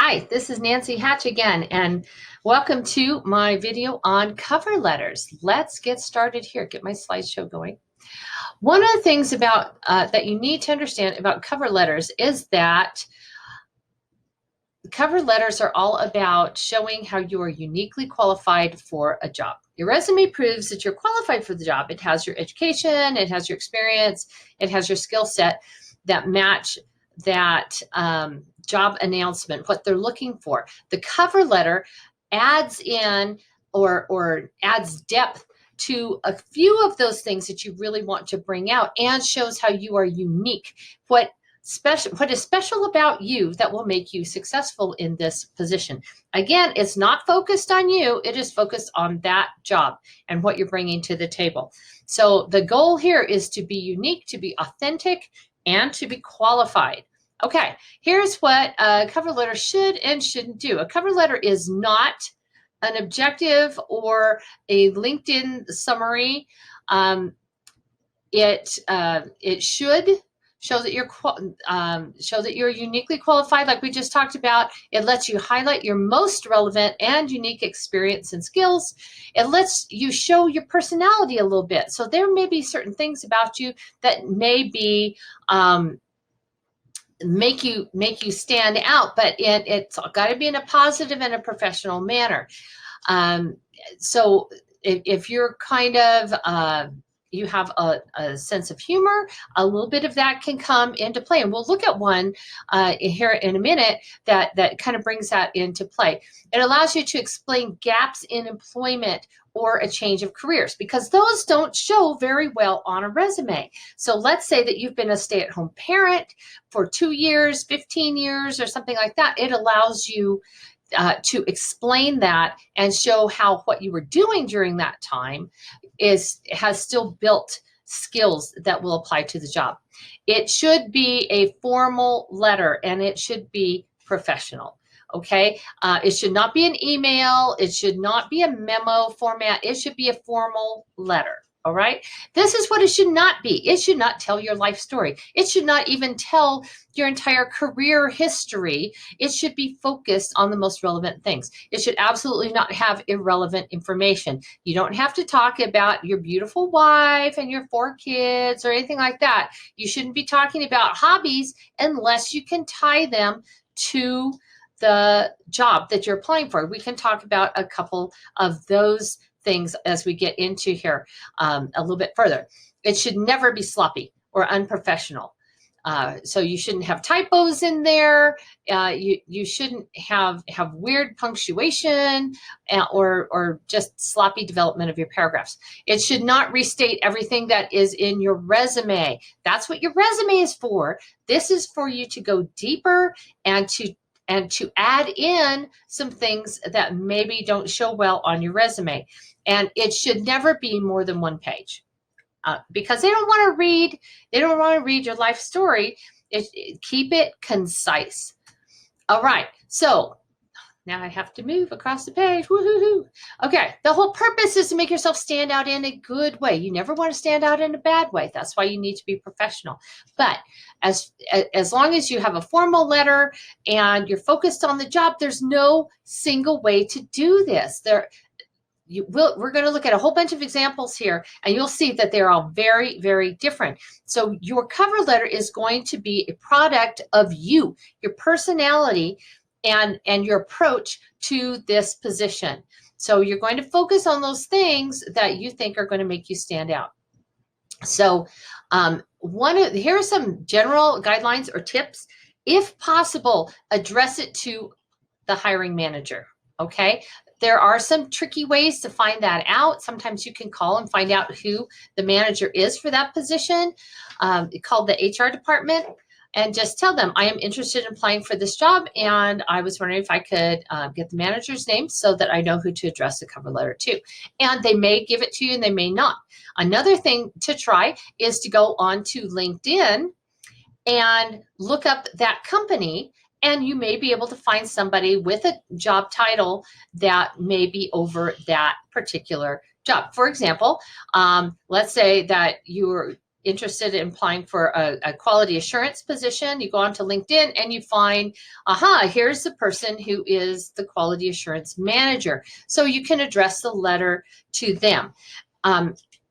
Hi, this is Nancy Hatch again, and welcome to my video on cover letters. Let's get started here. Get my slideshow going. One of the things about that you need to understand about cover letters is that cover letters are all about showing how you are uniquely qualified for a job. Your resume proves that you're qualified for the job. It has your education, it has your experience, it has your skill set that match that job announcement, what they're looking for. The cover letter adds in or adds depth to a few of those things that you really want to bring out and shows how you are unique. What is special about you that will make you successful in this position. Again, it's not focused on you. It is focused on that job and what you're bringing to the table. So the goal here is to be unique, to be authentic, and to be qualified. Okay, here's what a cover letter should and shouldn't do. A cover letter is not an objective or a LinkedIn summary. It should show that you're uniquely qualified, like we just talked about. It lets you highlight your most relevant and unique experience and skills. It lets you show your personality a little bit. So there may be certain things about you that may be make you stand out, but it's got to be in a positive and a professional manner. So if you're kind of you have a sense of humor, a little bit of that can come into play. And we'll look at one here in a minute that kind of brings that into play. It allows you to explain gaps in employment or a change of careers, because those don't show very well on a resume. So let's say that you've been a stay-at-home parent for 2 years, 15 years, or something like that. It allows you to explain that and show how what you were doing during that time has still built skills that will apply to the job. It should be a formal letter and it should be professional. Okay, it should not be an email. It should not be a memo format. It should be a formal letter. All right, this is what it should not be. It should not tell your life story. It should not even tell your entire career history. It should be focused on the most relevant things. It should absolutely not have irrelevant information. You don't have to talk about your beautiful wife and your 4 kids or anything like that. You shouldn't be talking about hobbies unless you can tie them to the job that you're applying for. We can talk about a couple of those things as we get into here a little bit further. It should never be sloppy or unprofessional. So you shouldn't have typos in there. You shouldn't have weird punctuation or just sloppy development of your paragraphs. It should not restate everything that is in your resume. That's what your resume is for. This is for you to go deeper and to add in some things that maybe don't show well on your resume. And it should never be more than 1 page because they don't want to read your life story. Keep it concise. All right, so now I have to move across the page. Woo-hoo-hoo. Okay, the whole purpose is to make yourself stand out in a good way. You never want to stand out in a bad way. That's why you need to be professional. But as long as you have a formal letter and you're focused on the job, there's no single way to do this. We're going to look at a whole bunch of examples here, and you'll see that they're all very, very different. So your cover letter is going to be a product of you, your personality, and your approach to this position. So you're going to focus on those things that you think are going to make you stand out. So here are some general guidelines or tips. If possible, address it to the hiring manager. Okay. There are some tricky ways to find that out. Sometimes you can call and find out who the manager is for that position. Call the HR department and just tell them, I am interested in applying for this job, and I was wondering if I could get the manager's name so that I know who to address the cover letter to. And they may give it to you and they may not. Another thing to try is to go on to LinkedIn and look up that company, and you may be able to find somebody with a job title that may be over that particular job. For example, let's say that you're interested in applying for a quality assurance position, you go onto LinkedIn and you find, aha, here's the person who is the quality assurance manager. So you can address the letter to them.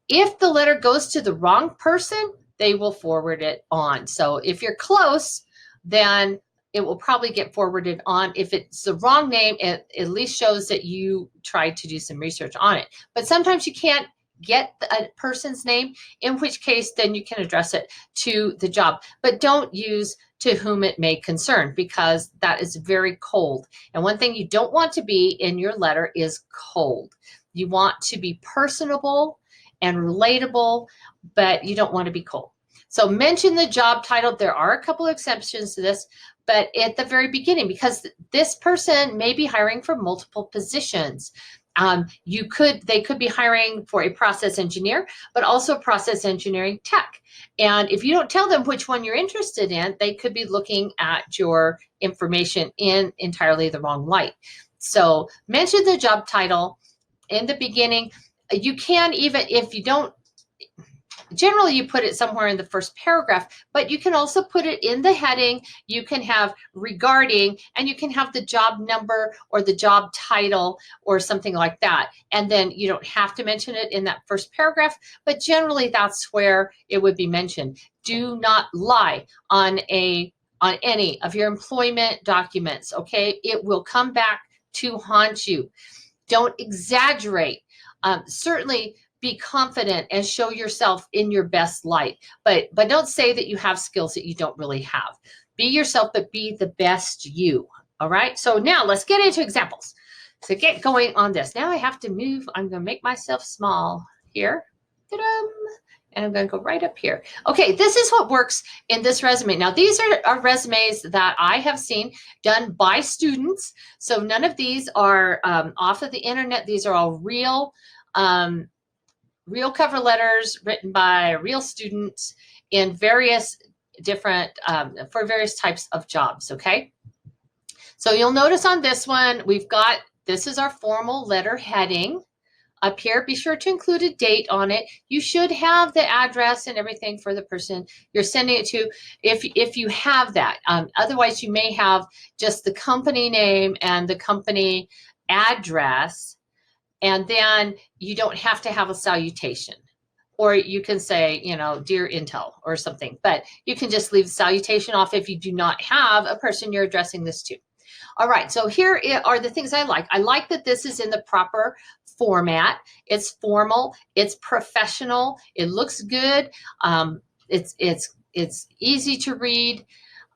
If the letter goes to the wrong person, they will forward it on. So if you're close, then it will probably get forwarded on. If it's the wrong name, it at least shows that you tried to do some research on it. But sometimes you can't get a person's name, in which case then you can address it to the job. But don't use to whom it may concern, because that is very cold. And one thing you don't want to be in your letter is cold. You want to be personable and relatable, but you don't want to be cold. So mention the job title. There are a couple of exceptions to this, but at the very beginning, because this person may be hiring for multiple positions. They could be hiring for a process engineer, but also process engineering tech. And if you don't tell them which one you're interested in, they could be looking at your information in entirely the wrong light. So mention the job title in the beginning. You can, even if you don't, generally you put it somewhere in the first paragraph, but you can also put it in the heading. You can have regarding, and you can have the job number or the job title or something like that. And then you don't have to mention it in that first paragraph, but generally that's where it would be mentioned. Do not lie on any of your employment documents, okay? It will come back to haunt you. Don't exaggerate. Certainly be confident and show yourself in your best light, but don't say that you have skills that you don't really have. Be yourself, but be the best you. All right. So now let's get into examples. So get going on this. Now I have to move. I'm going to make myself small here. Ta-da! And I'm going to go right up here. Okay, this is what works in this resume. Now, these are resumes that I have seen done by students. So none of these are off of the internet. These are all real cover letters written by real students in various different, for various types of jobs, okay? So you'll notice on this one, this is our formal letter heading. Up here, be sure to include a date on it. You should have the address and everything for the person you're sending it to, if you have that. Otherwise, you may have just the company name and the company address, and then you don't have to have a salutation. Or you can say, Dear Intel or something, but you can just leave the salutation off if you do not have a person you're addressing this to. All right, so here are the things I like. I like that this is in the proper format. It's formal, it's professional, it looks good, it's easy to read.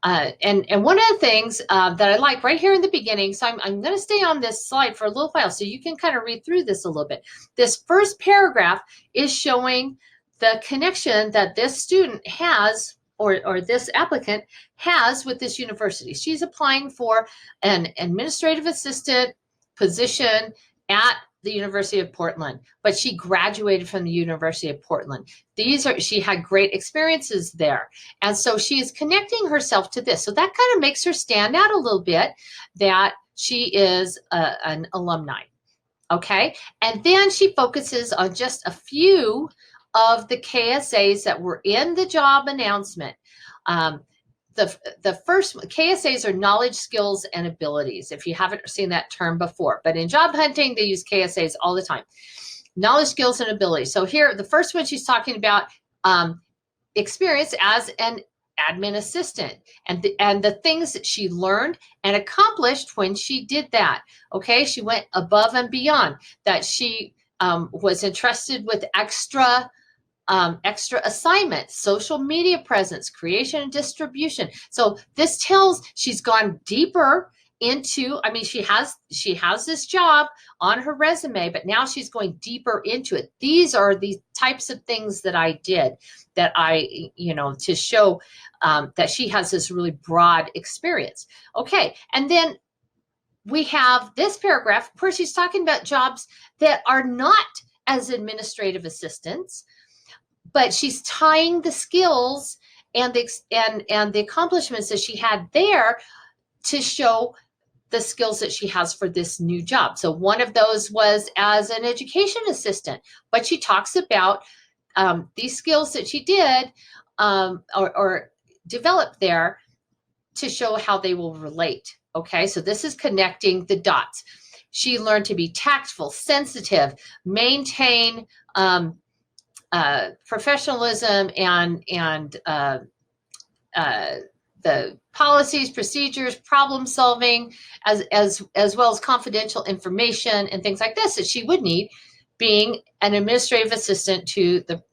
And one of the things that I like right here in the beginning, so I'm going to stay on this slide for a little while so you can kind of read through this a little bit. This first paragraph is showing the connection that this student has, or this applicant has, with this university. She's applying for an administrative assistant position at the University of Portland, but she graduated from the University of Portland. She had great experiences there. And so she is connecting herself to this. So that kind of makes her stand out a little bit, that she is an alumni. Okay. And then she focuses on just a few of the KSAs that were in the job announcement. The first KSAs are knowledge, skills, and abilities, if you haven't seen that term before. But in job hunting, they use KSAs all the time. Knowledge, skills, and abilities. So here, the first one, she's talking about experience as an admin assistant and the things that she learned and accomplished when she did that. Okay, she went above and beyond, that she was entrusted with extra assignments, social media presence, creation and distribution. So this tells she's gone deeper into, she has this job on her resume, but now she's going deeper into it. These are the types of things that I did, that to show that she has this really broad experience. Okay, and then we have this paragraph where she's talking about jobs that are not as administrative assistants, but she's tying the skills and the accomplishments that she had there to show the skills that she has for this new job. So one of those was as an education assistant, but she talks about these skills that she did or developed there to show how they will relate. Okay, so this is connecting the dots. She learned to be tactful, sensitive, maintain professionalism and the policies, procedures, problem solving, as well as confidential information and things like this that she would need, being an administrative assistant to the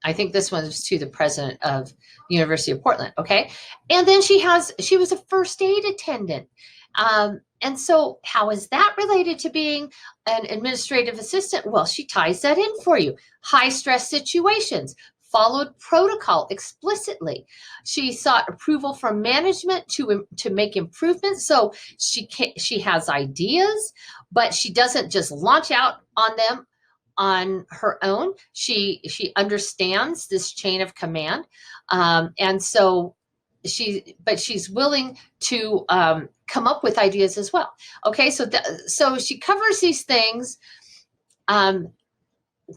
I think this one was to the president of the University of Portland. Okay, and then she was a first aid attendant. And so how is that related to being an administrative assistant? Well, she ties that in for you. High stress situations, followed protocol explicitly. She sought approval from management to make improvements. So she has ideas, but she doesn't just launch out on them on her own. She understands this chain of command, and so she's willing to come up with ideas as well. Okay, so she covers these things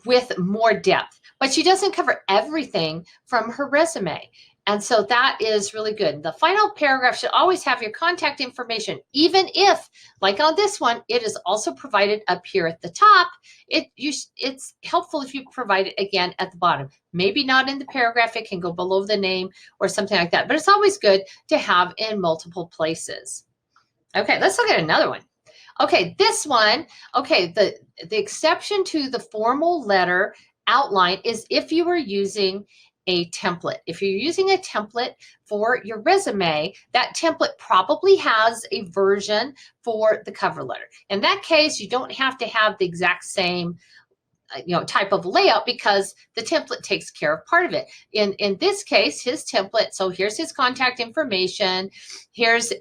with more depth, but she doesn't cover everything from her resume. And so that is really good. The final paragraph should always have your contact information, even if, like on this one, it is also provided up here at the top. It's helpful if you provide it again at the bottom. Maybe not in the paragraph, it can go below the name or something like that, but it's always good to have in multiple places. Okay, let's look at another one. Okay, this one, okay, the exception to the formal letter outline is if you were using a template. If you're using a template for your resume, that template probably has a version for the cover letter. In that case, you don't have to have the exact same type of layout because the template takes care of part of it. In this case, his template, so here's his contact information, here's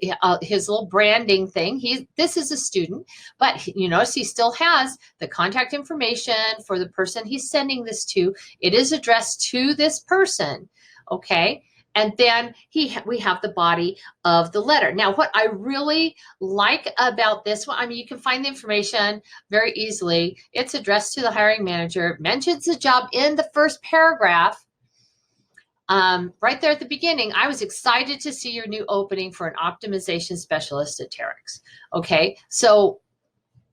his little branding thing. This is a student, but you notice he still has the contact information for the person he's sending this to. It is addressed to this person, okay? And then we have the body of the letter. Now, what I really like about this one, I mean, you can find the information very easily. It's addressed to the hiring manager, mentions the job in the first paragraph. Right there at the beginning, I was excited to see your new opening for an optimization specialist at Terex. Okay, so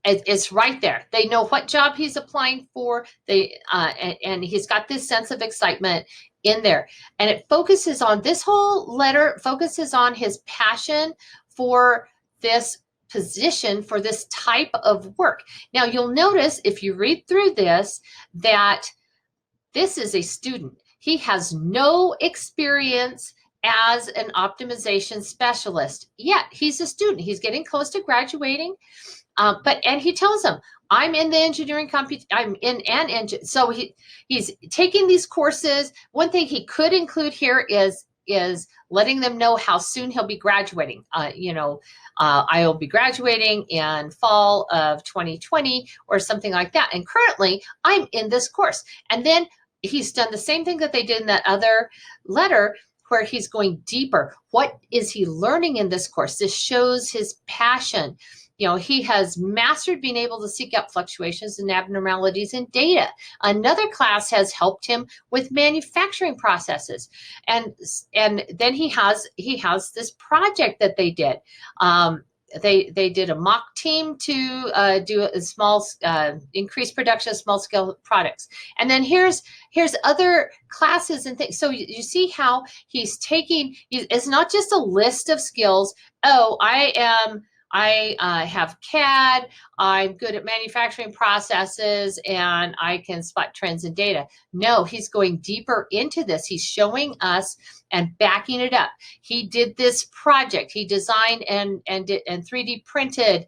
it's right there. They know what job he's applying for. And he's got this sense of excitement in there, and it focuses on this whole letter focuses on his passion for this position, for this type of work. Now you'll notice if you read through this that this is a student. He has no experience as an optimization specialist yet. He's a student. He's getting close to graduating, and he tells them, I'm in the engineering I'm in an engine. So he's taking these courses. One thing he could include here is letting them know how soon he'll be graduating. I will be graduating in fall of 2020 or something like that. And currently I'm in this course. And then he's done the same thing that they did in that other letter where he's going deeper. What is he learning in this course? This shows his passion. He has mastered being able to seek out fluctuations and abnormalities in data. Another class has helped him with manufacturing processes. And then he has this project that they did. They did a mock team to do a small increased production of small scale products. And then here's other classes and things. So you see how he's taking, it's not just a list of skills. Oh, I have CAD, I'm good at manufacturing processes, and I can spot trends in data. No, he's going deeper into this. He's showing us and backing it up. He did this project. He designed and 3D printed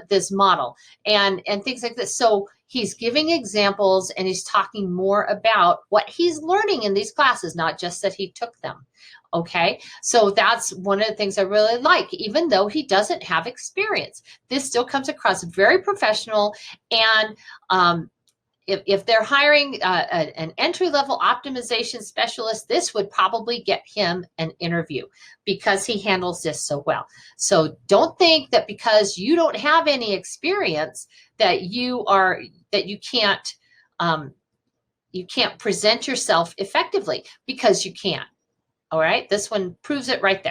this model and things like this. So he's giving examples and he's talking more about what he's learning in these classes, not just that he took them. Okay, so that's one of the things I really like. Even though he doesn't have experience, this still comes across very professional. And if they're hiring an entry-level optimization specialist, this would probably get him an interview because he handles this so well. So don't think that because you don't have any experience that you are that you can't present yourself effectively, because you can't. All right, this one proves it right there.